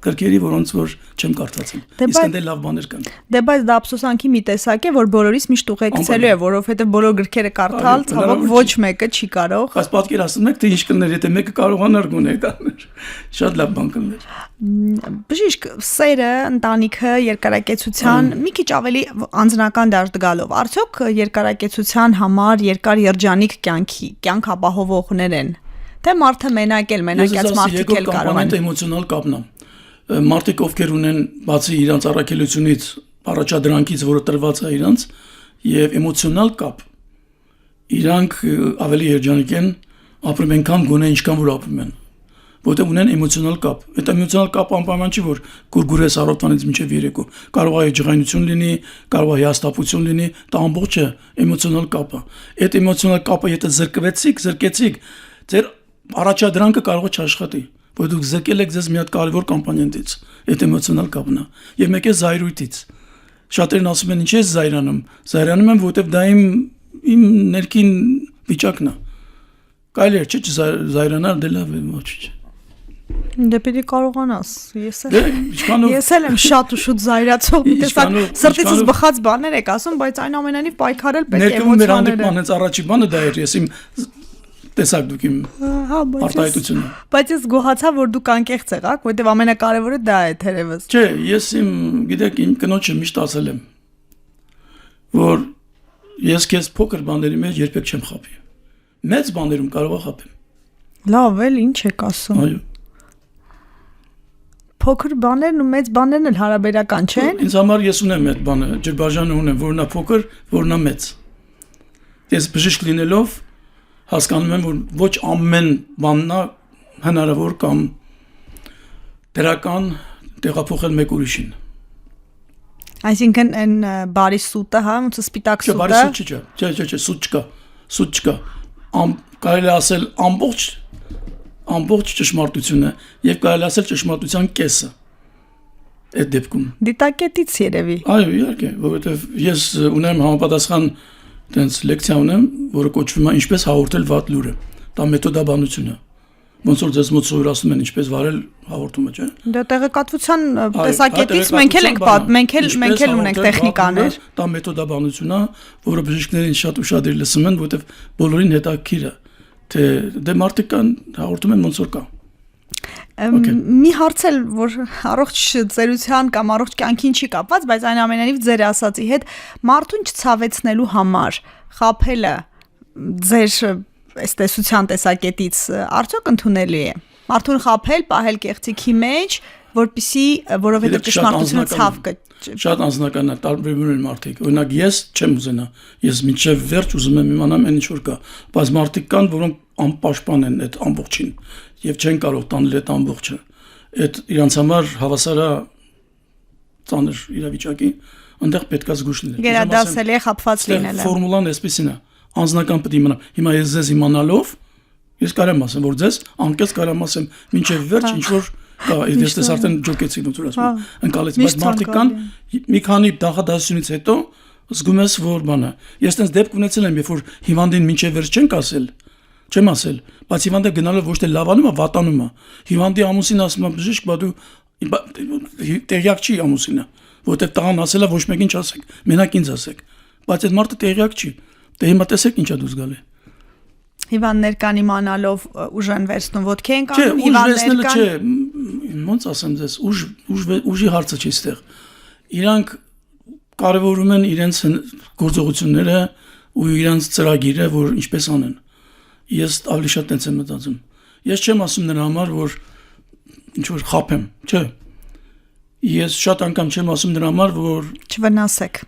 գրքերի, որոնց որ չեմ կարդացել։ Իսկ այնտեղ լավ բաներ կան։ Դե բայց դա ափսոսանքի մի տեսակ է, որ բոլորիս միշտ ուղեկցելու է, որովհետև բոլոր գրքերը կարդալ, ցավոք ոչ մեկը չի կարող։ Բայց պատկերացնում եք, թե ինչ կներ, եթե մեկը կարողանար գոնե տաներ։ Շատ լավ բան կներ։ Բժիշկ, սերը, ընտանիքը, երկարակեցության մի քիչ ավելի անձնական դաշտ գալով, արդյոք երկարակեցության համար երկար երջանիկ կյանք ապահովողներ են։ Թե մարդը մենակ էլ, մենակյաց մարդիկ էլ կարող են։ Էմոցիոնալ կապն է։ Մարդիկ ովքեր ունեն բացի իրանց առաքելությունից, առաջադրանքից, որը տրված է իրանց, եւ էմոցիոնալ կապ, իրանք ավելի երջանիկ են, ապրում են քան գոնե ինչքան որ ապրում են, որտեղ ունեն էմոցիոնալ կապ։ Այդ էմոցիոնալ կապը անպայման չի, որ գուրգուրես առավոտվանից մինչև երեկո, կարող է ջղայնություն լինի, կարող է հիասթափություն լինի, դա ամբողջը էմոցիոնալ կապ է։ Այդ էմոցիոնալ կապը եթե զրկեցիք, ձեր առաջադրանքը կարող է չաշխատի, որ դուք զրկել եք ձեզ մի հատ կարևոր կոմպոնենտից, այդ էմոցիոնալ կապն է, եւ մեկ է զայրույթից։ Շատերն ասում են, ինչ ես զայրանում։ Զայրանում եմ, որովհետեւ դա իմ ներքին վիճակն է։ Կարելի է չէ՞ զայրանալ, դե լավ է, ոչ չէ։ Դե պիտի կարողանաս։ Ինչքանով Ես էլ եմ շատ ու շուտ զայրացող մի տեսակ սրտիցս բխած բաներ եք ասում, բայց այնուամենայնիվ պայքարել պետք է ներկայում մեր էմոցիաները։ հանդիպման հենց առաջի բանը դա էր, ես իմ տեսակ դուք իմ արտահայտությունը։ Բայց ես գոհացա, որ դուք անկեղծ եղաք, որովհետև ամենակարևորը դա է թերևս։ Չէ, ես իմ, գիտեք, իմ կնոջը միշտ ասել եմ, որ ես քեզ փոքր բաների մեջ երբեք չեմ խաբի։ Մեծ բաներում կարող եմ խաբեմ։ Լավ, էլ ինչ եք ասում։ Այո։ Փոքր բաներն ու մեծ բաներն էլ հարաբերական չեն։ Ինձ համար ես ունեմ այդ բանը, ջրբաժանը ունեմ, որն է փոքր, որն է մեծ։ Ես բժիշկ լինելով հասկանում եմ, որ ոչ ամեն բանն է հնարավոր կամ դրական տեղափոխել մեկ ուրիշին։ Այսինքն այն բարի սուտը, հա, ոնց սպիտակ Չէ, բարի սուտը։ սուտ չէ, սուտ չկա։ Կարելի ասել ամբողջ ճշմարտությունը եւ կարելի ասել ճշմարտության կեսը այդ դեպքում։ Դիտակետից երևի։ Այո, իհարկե, որովհետեւ ես ունեմ համապատասխան տենց լեկցիա ունեմ, որը կոչվում է ինչպես հաղորդել վատ լուրը։ Դա մեթոդաբանություն է։ Ոնց որ ձեզ մոտ սովորացնում են ինչպես վարել հաղորդումը, չէ՞։ Դա տեղեկատվության տեսակետից մենք էլ ունենք տեխնիկաներ։ Դա մեթոդաբանություն է, որը բժիշկներին շատ ուշադիր լսում են, որովհետեւ բոլորին հետաքրքիր է, թե դե մարդիկ կան հաղորդում են ոնց որ կա։ Մի հարց էլ, որ առողջ ծերության կամ առողջ կյանքին չի կապված, բայց այնուամենայնիվ ձեր ասածի հետ մարդուն չցավեցնելու համար խաբելը ձեր այս տեսության տեսակետից արդյոք ընդունելի է։ Մարդուն խաբել, պահել կեղծիքի մեջ, որովհետև ճշմարտությունը ցավ կը։ Շատ անձնական է, տարբերվում են մարդիկ։ Օրինակ ես չեմ ուզենա, ես մինչև վերջ ուզում եմ իմանամ այն ինչ որ կա, բայց մարդիկ կան, որոնք անպաշտպան են այդ ամբողջին եւ չեն կարող տանել այդ ամբողջը։ Այդ իրանց համար հավասար է ծանր իրավիճակի, այնտեղ պետք է զգուշ լինել։ Գերադասելի է խաբված լինելը։ Ֆորմուլան էսպիսին է, անձնական պետք է իմանամ։ Հիմա ես ձեզ իմանալով ես կարեմ ասեմ, որ ձեզ անկես կարեմ ասեմ, մինչև վերջ ինչ որ կա, ես արդեն ջոկեցի ոնց որ ասում, ընկալեց, բայց մարդիկ կան մի քանի նախադասությունից հետո զգում ես որ բանը։ Ես տենց դեպք ունեցել եմ, երբ որ հիվանդին մինչև վերջ չեմ ասել, բայց հիվանդը գնալով ոչ թե լավանում է, վատանում է։ Հիվանդի ամուսին ասում է բժիշկ, բա դու տեղյակ չի ամուսինը, որտեղ տղան ասել է ոչ մեկին չասեք, մենակ ինձ ասեք, բայց այդ մարդը տեղյակ չի։ Դե հիմա տեսեք ինչա դուս գալի։ Հիվանդներ կան իմանալով ուժ են վերցնում, ոտքի են կանում, հիվանդներ կան։ Չէ, ոնց ասեմ ձեզ, ուժի հարցը չի ստեղ։ Իրանք կարևորում են իրենց գործողությունները ու իրենց ծրագիրը, որ ինչպես անեն։ Ես ավելի շատ տենց եմ մտածում։ Ես չեմ ասում նրա համար, որ ինչ որ խափեմ, չէ։ Ես շատ անգամ չեմ ասում նրա համար, որ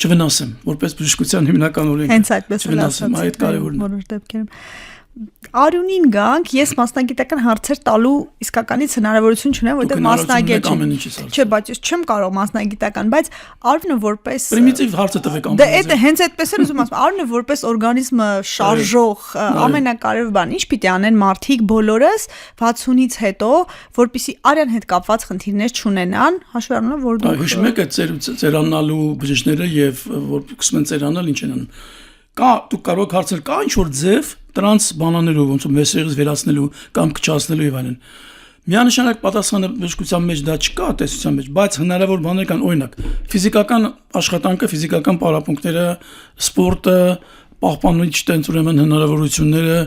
չվնասեմ, որպես բժշկության հիմնական օրենք։ Հենց այդպես էլ ասացիք, այդ կարևորն է։ Որոշ դեպքերում Արյունին գանք, ես մասնագիտական հարցեր տալու իսկականից հնարավորություն չունեմ, որտեղ մասնագետ չեմ։ Չէ, բայց ես չեմ կարող մասնագիտական, բայց արյունը որպես պրիմիտիվ հարցը տվեք ամեն։ Դե այդ հենց այդպես էլ ուզում ասեմ, արյունը որպես օրգանիզմը շարժող ամենակարևոր բան, ինչ պիտի անեն մարդիկ բոլորս 60-ից հետո, որպեսզի արյան հետ կապված խնդիրներ չունենան, հաշվի առնելով որ դուք հիշում եք այդ ծերանալու բժիշկները եւ որ սկսում են ծերանալ ինչ են անում։ Կա դուք կարող հարցեր կա ինչ որ ձև տրանս բանաներով ոնց որ մեսերից վերացնելու կամ քչացնելու եւ այլն։ Միանշանակ պատասխանը բժշկության մեջ դա չկա, տեսության մեջ, բայց հնարավոր բաներ կան, օրինակ, ֆիզիկական աշխատանքը, ֆիզիկական պարապմունքները, սպորտը, պահպանիչ տենց ուրեմն հնարավորությունները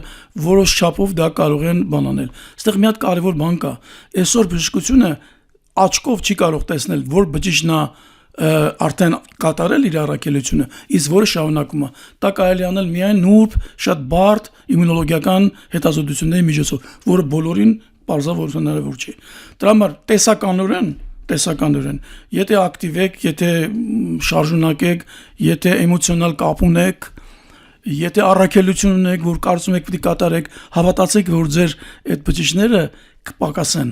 որոշ չափով դա կարող են բանանել։ Այստեղ մի հատ կարևոր բան կա։ Այսօր բժշկությունը աչքով չի կարող տեսնել, որ բջիջն է արդեն կատարել իր առաքելությունը, իսկ որը շարունակում է։ Դա կարելի անել միայն նուրբ, շատ բարդ իմունոլոգիական հետազոտությունների միջոցով, որը բոլորին պարզավոր հնարավոր չի։ Դրա համար տեսականորեն, եթե ակտիվ եք, եթե շարժունակ եք, եթե էմոցիոնալ կապ ունեք, եթե առաքելություն ունեք, որ կարծում եք պետք է կատարեք, հավատացեք, որ ձեր այդ բջիջները կպակասեն։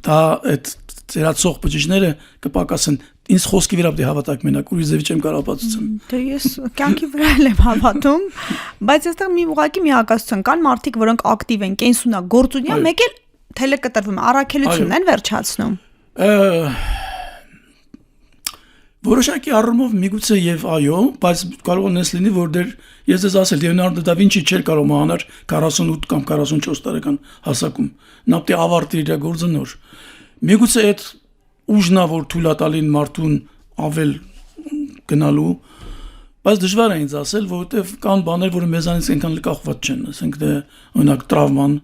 Դա այդ ծերացող բջիջները կպակասեն։ Ինձ խոսքի վրա պետք է հավատաք մենակ, ուրիշ ձևի չեմ կարող ապացուցեմ։ Դե ես կյանքի վրա եմ հավատում, բայց այստեղ մի ուղղակի մի հակասություն կան մարդիկ, որոնք ակտիվ են, կենսունագործունյա, մեկ էլ թելը կտրվում է, առաքելությունն են վերջացնում։ Որոշակի առումով միգուցե եւ այո, բայց կարող է լինի, որ դեր ես ես ասել Լեոնարդո դա Վինչի չէր կարող մահանալ 48 կամ 44 տարեկան հասակում։ Նա պետք է ավարտի իր գործը նոր։ Միգուցե այդ ուժնա որ թույլատալին մարդուն ավել գնալու, բայց դժվար է ինձ ասել, որովհետեւ կան բաներ, որը մեզանից այնքան լկախված չեն, ասենք դե օրինակ տրավման,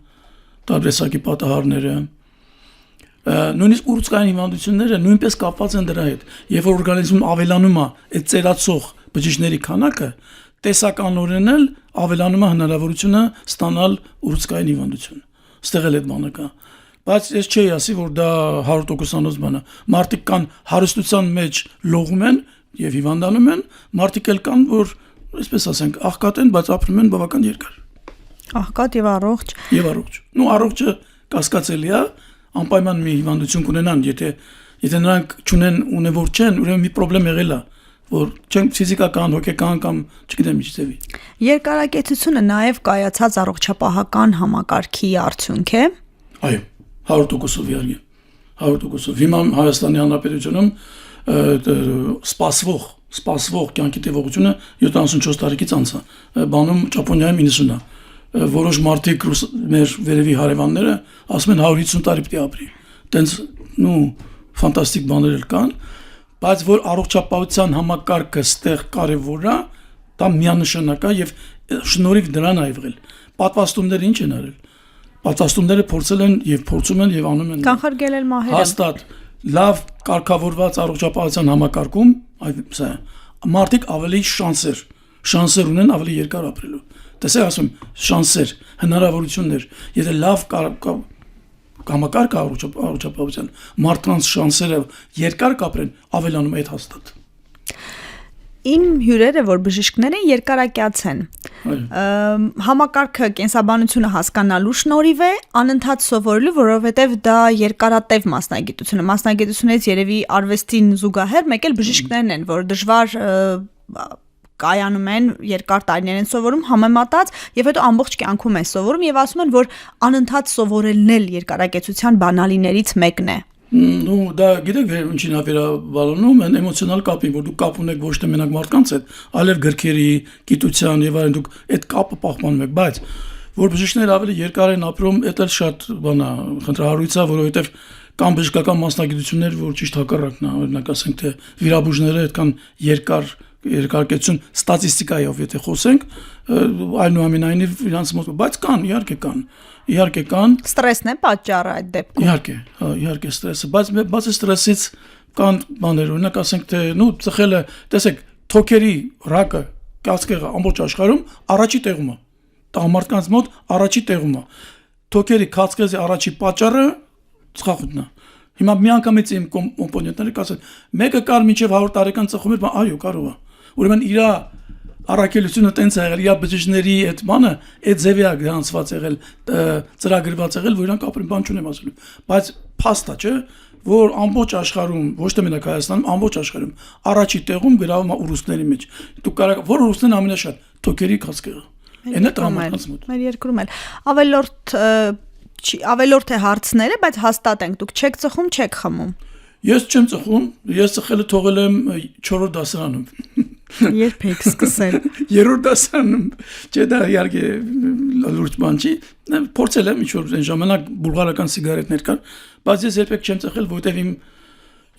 տարբերսակի պատահարները նույնիսկ ուռուցքային հիվանդությունները նույնպես կապված են դրա հետ։ Երբ որ օրգանիզմում ավելանում է այդ ծերացող բջիջների քանակը, տեսականորեն էլ ավելանում է հնարավորությունը ստանալ ուռուցքային հիվանդություն։ Ստեղ էլ այդ բանը կա։ Բայց ես չի ասի, որ դա 100%-անոց բան է։ Մարդիկ կան հարստության մեջ լողում են եւ հիվանդանում են, մարդիկ էլ կան, որ այսպես ասենք, աղքատ են, բայց ապրում են բավական երկար։ Աղքատ եւ առողջ։ Եվ առողջ։ Ну առողջը կասկածելի է, անպայման մի հիվանդություն կունենան, եթե նրանք չունեն ունևոր չեն, ուրեմն մի խնդրեմ եղել է, որ չեն ֆիզիկական, հոգեկան կամ չգիտեմ ինչ ձևի։ Երկարակեցությունը նաև կայացած առողջապահական համակարգի արդյունք է։ Այո, 100% իհարկե։ 100%։ Հիմա Հայաստանի Հանրապետությունում սպասվող կյանքի տևողությունը 74 տարեկից անց է, բանում Ճապոնիայում 90 է։ Որոշ մարդիկ մեր վերևի հարևանները ասում են 150 տարի պետք է ապրի։ Տենց ֆանտաստիկ բաներ կան, բայց որ առողջապահության համակարգը ստեղ կարևոր է, դա միանշանակ է եւ շնորհիվ դրան է եղել։ Պատվաստումները ինչ են արել։ Պատվաստումները փորձել են եւ փորձում են եւ անում են։ Կանխարգել են մահերը։ Հաստատ լավ կարգավորված առողջապահության համակարգում այ մարդիկ ավելի շանսեր ունեն ավելի երկար ապրելու։ Տեսեք ասում շանսեր, հնարավորություններ, եթե լավ համակարգ առողջապահության մարդկանց շանսերը երկար կապրեն, ավելանում է այդ հաստատ։ Իմ հյուրերը, որ բժիշկներ են, երկարակյաց են։ Համակարգը կենսաբանությունը հասկանալու շնորհիվ է, անընդհատ սովորելու, որովհետև դա երկարատև մասնագիտություն է։ Մասնագիտությունից երևի արվեստին զուգահեռ մեկ էլ բժիշկներն են, որ դժվար կայանում են, երկար տարիներ են սովորում, համեմատած եւ հետո ամբողջ կյանքում են սովորում եւ ասում են, որ անընդհատ սովորելն էլ երկարակեցության բանալիներից մեկն է։ Ну, դա գիտեք, ինչին է վերաբերում, այն էմոցիոնալ կապին, որ դուք կապ ունեք ոչ թե մենակ մարդկանց հետ, այլև գրքերի, գիտության եւ այլն, դուք այդ կապը պահպանում եք, բայց որ բժիշկները ավելի երկար են ապրում, դա էլ շատ բան է, խնդրահարույց է, որովհետեւ կան բժշկական մասնագիտություններ, որ ճիշտ հակառակն է, օրինակ ասենք թե վիրաբույժները այդքան երկարակեցություն ստատիստիկայով եթե խոսենք, այնուամենայնիվ իրանց մոտ, բայց կան, իհարկե կան։ Ստրեսն է պատճառը այդ դեպքում։ Իհարկե ստրեսը, բայց բացի ստրեսից կան բաներ, օրինակ ասենք թե, ծխելը, տեսեք, թոքերի ռակը, կացկեղը ամբողջ աշխարհում առաջի տեղում է։ Տղամարդկանց մոտ առաջի տեղում է։ Թոքերի կացկեղի առաջի պատճառը ծխախոտն է։ Հիմա միանգամից իմ կոմպոնենտները կասեն, մեկը կար մինչև 100 տարեկան ծխում էր, այո, կարող է։ Ուրեմն իր առաքելությունը տենց է եղել, իր բջիջների այդ բանը, այդ ձևի է գրանցված եղել, ծրագրված եղել, որ իրանք ապրեն բան չունեմ ասելու։ Բայց փաստա չէ, որ ամբողջ աշխարհում, ոչ թե մենակ Հայաստանում, ամբողջ աշխարհում առաջի տեղում գրավում է ուռուցքների մեջ։ Դուք կարող որ ուռուցքն ամենաշատ թոքերի կացկեղը։ Այնա տրամադրած մոտ։ Մեր երկրում էլ ավելորդ է հարցները, բայց հաստատ ենք, դուք չեք ծխում, չեք խմում։ Ես չեմ ծխում, ես ծխելը թողել եմ 4-րդ դասարանում։ Երբ եք սկսել։ 3-րդ դասարանում, չէ դա իհարկե լուրջ բան չի, փորձել եմ ինչ-որ այն ժամանակ բուլղարական սիգարետներ կար, բայց ես երբեք չեմ ծխել, որովհետև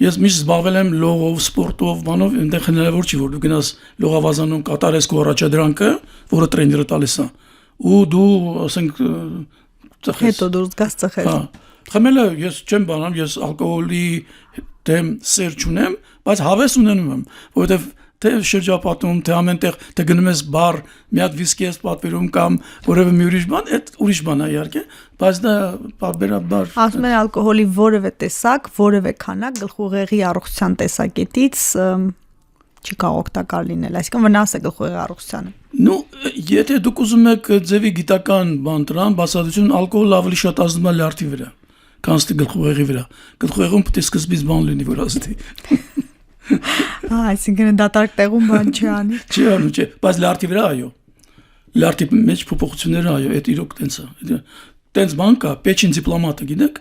ես միշտ զբաղվել եմ լողով, սպորտով, բանով, այնտեղ հնարավոր չի, որ դու գնաս լողավազանում կատարես քո առաջադրանքը, որը տրեյները տալիս է, ու դու, ասենք, ծխես։ Հետո դուրս գաս ծխես։ Հա։ Խմելը ես չեմ բանամ, ես ալկոհոլի դեմ սեր չունեմ, բայց հավես ունենում եմ, որովհետև թե շրջապատում, թե ամենտեղ, թե գնում ես բար, մի հատ վիսկի ես պատվիրում կամ որևէ մի ուրիշ բան, այդ ուրիշ բան է իհարկե, բայց դա բարբերաբար։ Ասում են ալկոհոլի որևէ տեսակ, որևէ քանակ գլխուղեղի առողջության տեսակետից չի կարող օգտակար լինել, այսինքն վնաս է գլխուղեղի առողջությանը։ Եթե դուք ուզում եք ձևի գիտական բան տրան, բացատրություն ալկոհոլը ավելի շատ ազդում է լյարդի վրա, քան գլխուղեղի վրա։ Գլխուղեղում պետք է սկզբից բան լինի, որ ազդի։ Այսինքն դատարկ տեղում բան չի անի։ Չի անում, չէ, բայց լյարդի վրա այո։ Լյարդի մեջ փոփոխությունները այո, այդ իրոք տենց է։ Տենց բան կա, պեչին դիպլոմատը գիտեք։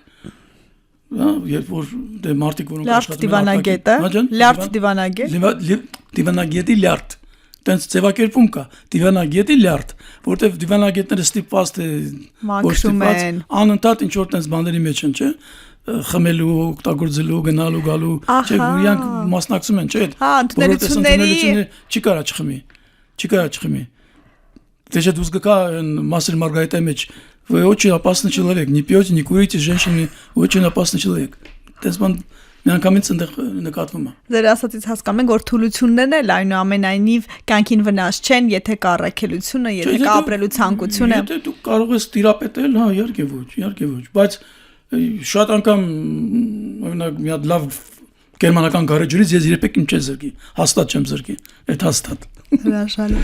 երբ որ դե մարտիկ որոնք Լարդ դիվանագետը, լարդ դիվանագետ, դիվանագետի լարդ, տենց ձևակերպում կա, դիվանագետի լարդ, որտեվ դիվանագետները ստիպված թե մաքրում են, անընդհատ ինչ որ տենց բաների մեջ են, չէ՞, խմելու, օգտագործելու, գնալու, գալու, չէ՞, իրանք մասնակցում են, չէ՞։ Հա, ընդունելությունների չի կարա չխմի։ Ты же дузгака Масль Маргарита Меч. Вы очень опасный человек. Не пьете, не курите, женщины очень опасный человек. Տեսման միանգամից նկատվում է։ Ձեր ասածից հասկանում ենք, որ թուլություններն էլ այնուամենայնիվ կյանքին վնաս չեն, եթե կա առաքելությունը, եթե կա ապրելու ցանկությունը։ Եթե դու կարող ես տիրապետել, հա, իհարկե ոչ, բայց շատ անգամ օրինակ մի հատ լավ գերմանական գարեջրից ես երբեք իմ չեմ զրկի, հաստատ չեմ զրկի, այդ հաստատ։ Հրաշալի։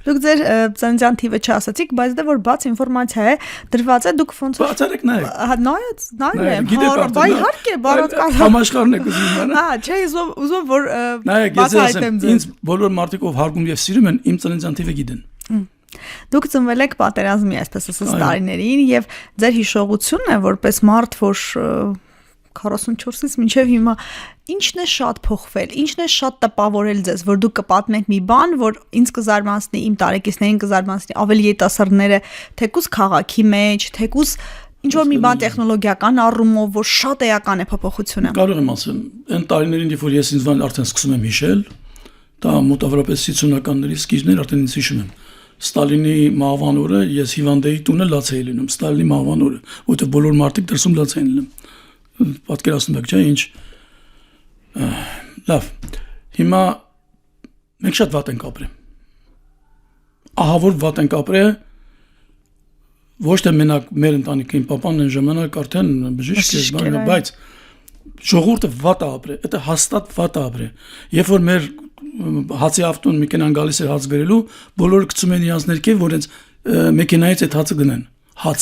Դուք ձեր ծննդյան թիվը չասացիք, բայց դա որ բաց ինֆորմացիա է, դրված է դուք ոնց Բացարեք նայեք։ Հա, նայեմ, բա իհարկե, բարոյական։ Համաշխարհն եք ուզում իմանալ։ Հա, չէ, ուզում որ նայեք, ես ասեմ, ինձ բոլոր մարդիկ ով հարգում եւ սիրում են, իմ ծննդյան թիվը գիտեն։ Դուք ծնվել եք պատերազմի, այսպես ասած, տարիներին եւ ձեր հիշողությունն է որպես մարդ, որ 44-ից մինչև հիմա ինչն է շատ փոխվել, ինչն է շատ տպավորել ձեզ, որ դուք կպատմեք մի բան, որ ինձ կզարմանցնի, իմ տարեկիցներին կզարմանցնի, ավելի երիտասարդները, թեկուզ քաղաքի մեջ, թեկուզ ինչ որ մի բան տեխնոլոգիական առումով, որ շատ էական է փոփոխությունը։ Կարող եմ ասել, այն տարիներին, երբ որ ես ինձ արդեն սկսում եմ հիշել, դա մոտավորապես 50-ականների սկիզբներ արդեն ինձ հիշում եմ։ Ստալինի մահվան օրը ես հիվանդեի տունը լաց էի լինում, Ստալինի մահվան օրը, որտեղ բոլոր մարդիկ դրսում լաց էին լինում։ Պատկերացնում եք, չէ՞, ինչ լավ։ Հիմա մենք շատ վատ ենք ապրել։ Ահա որ վատ ենք ապրել, ոչ թե մենակ մեր ընտանիքին, papan այն ժամանակ արդեն բժիշկ էր, բայց ժողովուրդը վատ է ապրել, դա հաստատ վատ է ապրել։ Երբ որ մեր հացի ավտոն մեքենան գալիս էր հաց գրելու, բոլորը գցում են իրանց ներքև, որ հենց մեքենայից այդ հացը գնեն, հաց։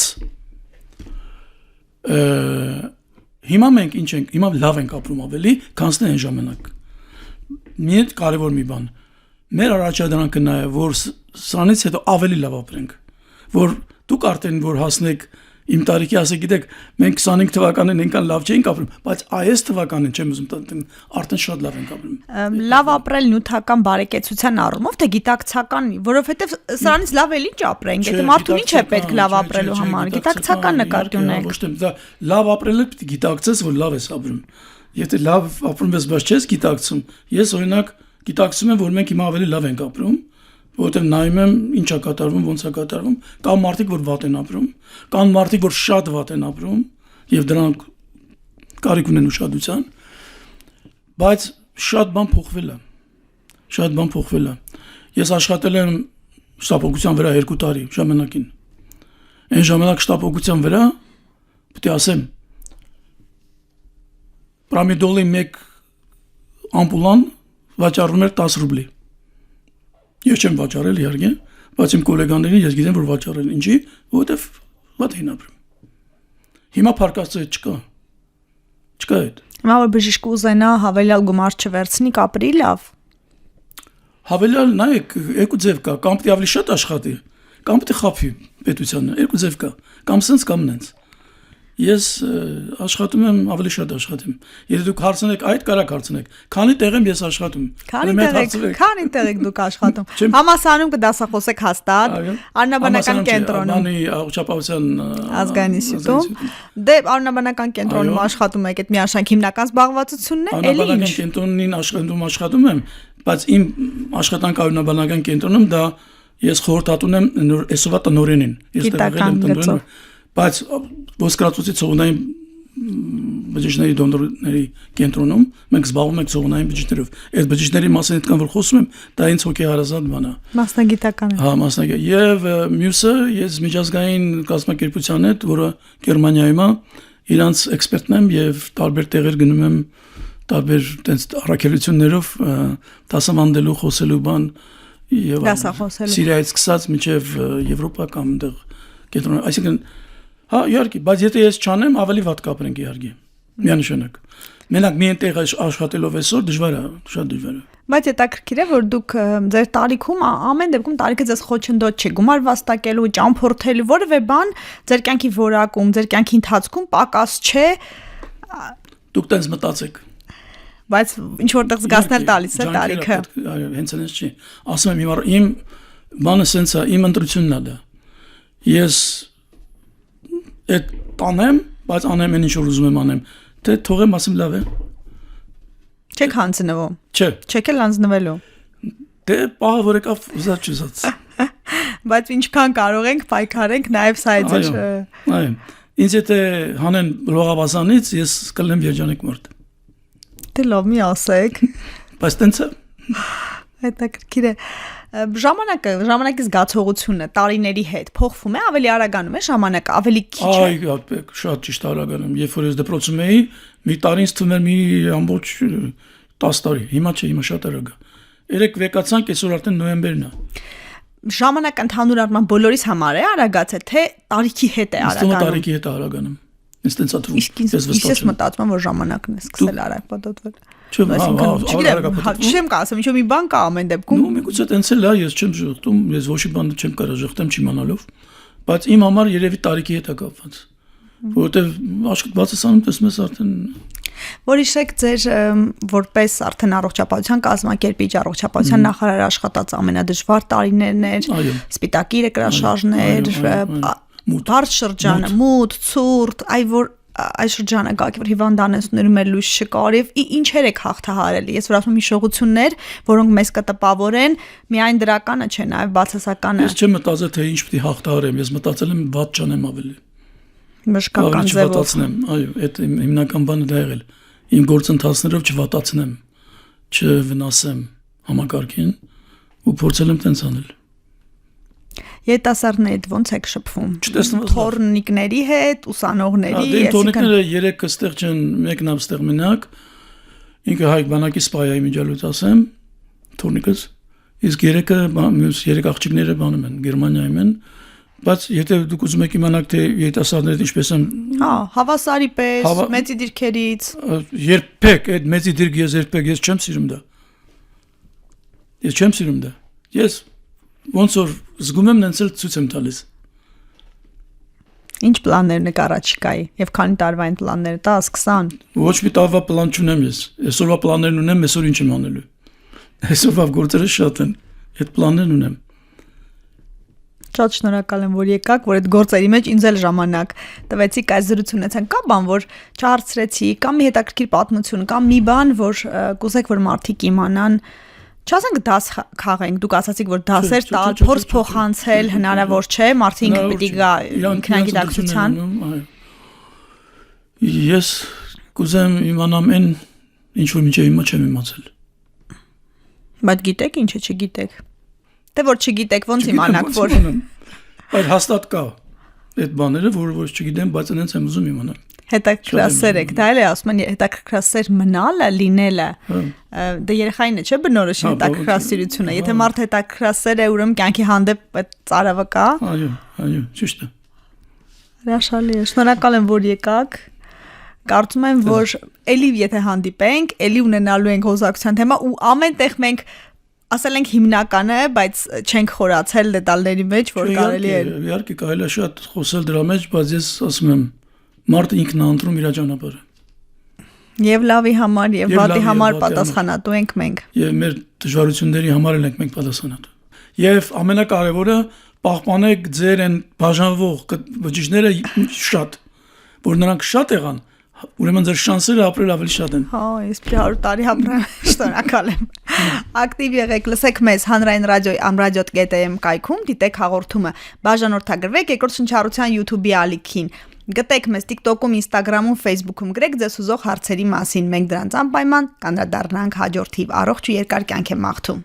Հիմա մենք ինչ ենք, հիմա լավ ենք ապրում ավելի, քան այն ժամանակ։ Մի կարևոր մի բան։ Մեր առաջադրանքը նա է, որ սրանից հետո ավելի լավ ապրենք, որ դուք արդեն որ հասնեք իմ տարիքի, ասեք, գիտեք, մենք 25 թվականին այնքան լավ չէինք ապրում, բայց այս թվականին չեմ ուզում արդեն շատ լավ ենք ապրում։ Լավ ապրել նյութական բարեկեցության առումով, թե գիտակցական, որովհետև սրանից լավ էլ ինչ ապրենք, եթե մարդուն ինչ է պետք լավ ապրելու համար, գիտակցական նկատի ունենք։ Ոչ թե դա լավ ապրելը պիտի գիտակցես, որ լավ ես ապրում։ Եթե լավ ապրում ես, բայց չես գիտակցում, ես օրինակ գիտակցում եմ, որ մենք հիմա ավելի լավ ենք ապրում, որտեղ նայում եմ ինչ է կատարվում, ոնց է կատարվում, կան մարդիկ, որ վատ են ապրում, կան մարդիկ, որ շատ վատ են ապրում, եւ դրանք կարիք ունեն ուշադրության, բայց շատ բան փոխվել է։ Շատ բան փոխվել է։ Ես աշխատել եմ շտապօգնության վրա 2 տարի ժամանակին։ Այն ժամանակ շտապօգնության վրա, պետք է ասեմ, պրամիդոլի 1 ամպուլան վաճառվում էր 10 ռուբլի։ Ես չեմ վաճառել իհարկե, բայց իմ գոլեգաներին ես գիտեմ, որ վաճառել են, ինչի, որովհետև վատ էին ապրում։ Հիմա փարկացած չկա։ Չկա այդ։ Հիմա որ բժիշկը ուզենա հավելյալ գումար չվերցնի, կապրի լավ։ Հավելյալ, նայեք, 2 ձև կա, կամ պետք է ավելի շատ աշխատի, կամ պետք է խափի պետությանը, 2 ձև կա, կամ սենց կամ նենց։ Ես աշխատում եմ, ավելի շատ աշխատեմ։ Եթե դուք հարցնեք, այդ կարակ հարցնեք, քանի տեղ եմ ես աշխատում։ Քանի տեղ եք դուք աշխատում։ Համասարանում կդասախոսեք հաստատ, Առնաբանական կենտրոնում։ Անի առողջապահության ազգային ինստիտուտում։ Դե Առնաբանական կենտրոնում աշխատում եք, այդ միաշանք հիմնական զբաղվածությունն է, էլի ինչ։ Առնաբանական կենտրոնին աշխատում եմ, բայց իմ աշխատանքը Առնաբանական կենտրոնում դա ես խորհրդատուն եմ այսօրվա տնօրենին։ Ես տեղել եմ տնօրեն, բայց ոսկրածոցի ցողունային բջիջների դոնորների կենտրոնում մենք զբաղվում ենք ցողունային բջիջներով։ Այդ բջիջների մասին այդքան որ խոսում եմ, դա ինձ հոգեհարազատ բան է։ Մասնագիտական է։ Հա, մասնագիտ։ Եվ մյուսը ես միջազգային կազմակերպության հետ, որը Գերմանիայում է, իրանց էքսպերտն եմ եւ տարբեր տեղեր գնում եմ, տարբեր տենց առաքելություններով դասավանդելու, խոսելու բան եւ Սիրիայից սկսած մինչեւ Եվրոպա կամ այնտեղ կենտրոն, այսինքն հա, իհարկե, բայց եթե ես չանեմ, ավելի վատ կապրենք իհարկե։ Միանշանակ։ Մենակ մի այնտեղ աշխատելով այսօր դժվար է, շատ դժվար է։ Բայց հետաքրքիր է, որ դուք ձեր տարիքում ամեն դեպքում տարիքը ձեզ խոչընդոտ չի, գումար վաստակելու, ճամփորդելու, որևէ բան ձեր կյանքի որակում, ձեր կյանքի ընթացքում պակաս չէ Դուք տենց մտածեք։ Բայց ինչ որտեղ զգացներ տալիս է տարիքը։ Այո, հենց այնպես չի։ Ասում եմ իմ բանը սենց է, իմ ընտրությունն է դա։ Ես այդ տանեմ, բայց անեմ այն ինչ որ ուզում եմ անեմ։ Թե թողեմ, ասեմ լավ է։ Չեք հանձնվում։ Չէ։ Չեք էլ հանձնվելու։ Դե պահը որ եկավ ուզած չուզած։ Բայց ինչքան կարող ենք պայքարենք նաև սա է ձեր։ Այո։ Ինձ եթե հանեն լողավազանից, ես կլեմ երջանիկ մարդ։ Դե լավ մի ասեք։ Բայց տենց է։ Հետաքրքիր է։ Ժամանակի զգացողությունը տարիների հետ փոխվում է, ավելի արագանում է ժամանակը, ավելի քիչ է։ Այո, շատ ճիշտ արագանում։ Երբ որ ես դպրոցում էի, մի տարին թվում էր մի ամբողջ 10 տարի։ Հիմա չէ, հիմա շատ արագ է։ Երեք վեկացանք, այսօր արդեն նոյեմբերն է։ Ժամանակը ընդհանուր առմամբ բոլորիս համար է արագացել, թե տարիքի հետ է արագանում։ Տարիքի հետ է արագանում։ Ինձ տենց է թվում։ Ես մտածում եմ, որ ժամանակն է սկսել արագ պատոտվել։ Չգիտեմ, չեմ կասեմ, ինչ-որ մի բան կա ամեն դեպքում։ Ու միգուցե տենց էլ է, ես չեմ ժխտում, ես ոչ մի բան չեմ կարող ժխտեմ չիմանալով, բայց իմ համար երևի տարիքի հետ է կապված։ Որովհետև աշխատ բացս անում տեսնում ես արդեն որ իշեք ձեր որպես արդեն առողջապահության կազմակերպիչ, առողջապահության նախարար աշխատած ամենադժվար տարիներն էր, սպիտակիրը կրաշարժներ, բարդ շրջանը, մութ, ցուրտ, այս շրջանը գալի որ հիվանդանոցներում էլ լույս չկար եւ ինչեր եք հաղթահարել։ Ես որ ասում եմ հիշողություններ, որոնք մեզ կտպավորեն, միայն դրականը չէ, նաեւ բացասականը։ Ես չեմ մտածել թե ինչ պիտի հաղթահարեմ, ես մտածել եմ վատ ճանեմ ավելի։ Մշկական ձևով։ Այո, այդ հիմնական բանը դա եղել։ Իմ գործընթացներով չվատացնեմ, չվնասեմ համակարգին ու փորձել եմ տենց անել։ Երիտասարդների հետ ոնց եք շփվում։ Թորնիկների հետ, ուսանողների, այսինքն թորնիկները երեքը ստեղ չեն, մեկն է ստեղ մենակ։ Ինքը Հայկ բանակի սպայայի միջալույց ասեմ, թորնիկս, իսկ երեքը մյուս երեք աղջիկները բանում են, Գերմանիայում են, բայց եթե դուք ուզում եք իմանալ թե երիտասարդները ինչպես են, հավասարի պես, մեծի դիրքերից, երբեք այդ մեծի դիրք ես չեմ սիրում դա։ Ես չեմ սիրում դա։ Ես ոնց որ զգում եմ նենց էլ ցույց եմ տալիս։ Ինչ պլաններն եք առաջիկայի եւ քանի տարվա են պլանները 10, 20։ Ոչ մի տարվա պլան չունեմ ես։ Այսօրվա պլաններն ունեմ, այսօր ինչ եմ անելու։ Այսօրվա գործերը շատ են։ Այդ պլաններն ունեմ։ Շատ շնորհակալ եմ, որ եկաք, որ այդ գործերի մեջ ինձ էլ ժամանակ տվեցիք այս զրույցը ունեցանք։ Կա բան, որ չհարցրեցի, կամ մի հետաքրքիր պատմություն, կամ մի բան, որ կուզեք, որ մարդիկ իմանան։ Չասենք դաս խաղենք, դուք ասացիք, որ դասեր տալ, փորձ փոխանցել հնարավոր չէ, մարդիկ պիտի գա ինքնագիտակցության։ Ես կուզեմ իմանամ այն, ինչ որ մինչև հիմա չեմ իմացել։ Բայց գիտեք ինչը չգիտեք։ Դե որ չգիտեք, ոնց իմանաք, որ Բայց հաստատ կա այդ բաները, որը ոչ չգիտեմ, բայց այնց եմ ուզում իմանալ։ Հետաքրքրասեր եք, դա էլ է ասում են հետաքրքրասեր մնալը, լինելը։ Դե երեխային է, չէ՞ բնորոշ հետաքրքրասիրությունը։ Եթե մարդ հետաքրքրասեր է, ուրեմն կյանքի հանդեպ այդ ծարավը կա։ Այո, ճիշտ է։ Հրաշալի է։ Շնորհակալ եմ, որ եկաք։ Կարծում եմ, որ էլի եթե հանդիպենք, էլի ունենալու ենք հոզակցության թեմա ու ամենտեղ մենք ասել ենք հիմնականը, բայց չենք խորացել դետալների մեջ, որ կարելի է։ Իհարկե կարելի է շատ խոսել դրա մեջ, բայց ես ասում եմ, մարդը ինքն է ընտրում իր ճանապարհը։ Եվ լավի համար, եւ վատի համար պատասխանատու ենք մենք։ Եվ մեր դժվարությունների համար ենք մենք պատասխանատու։ Եվ ամենակարևորը պահպանեք ձեր այն բաժանվող բջիջները շատ, որ նրանք շատ եղան, ուրեմն ձեր շանսերը ապրել ավելի շատ են։ Հա, ես 100 տարի ապրեմ, շնորհակալ եմ։ Ակտիվ եղեք, լսեք մեզ Հանրային ռադիոյի amradio.am կայքում, դիտեք հաղորդումը, բաժանորդագրվեք Երկրորդ շնչառության YouTube-ի ալիքին։ Գտեք մեզ TikTok-ում, Instagram-ում, Facebook-ում, գրեք ձեզ ուզող հարցերի մասին։ Մենք դրանց անպայման կանդրադառնանք հաջորդ թիվ։ Առողջ ու երկար կյանք եմ մաղթում։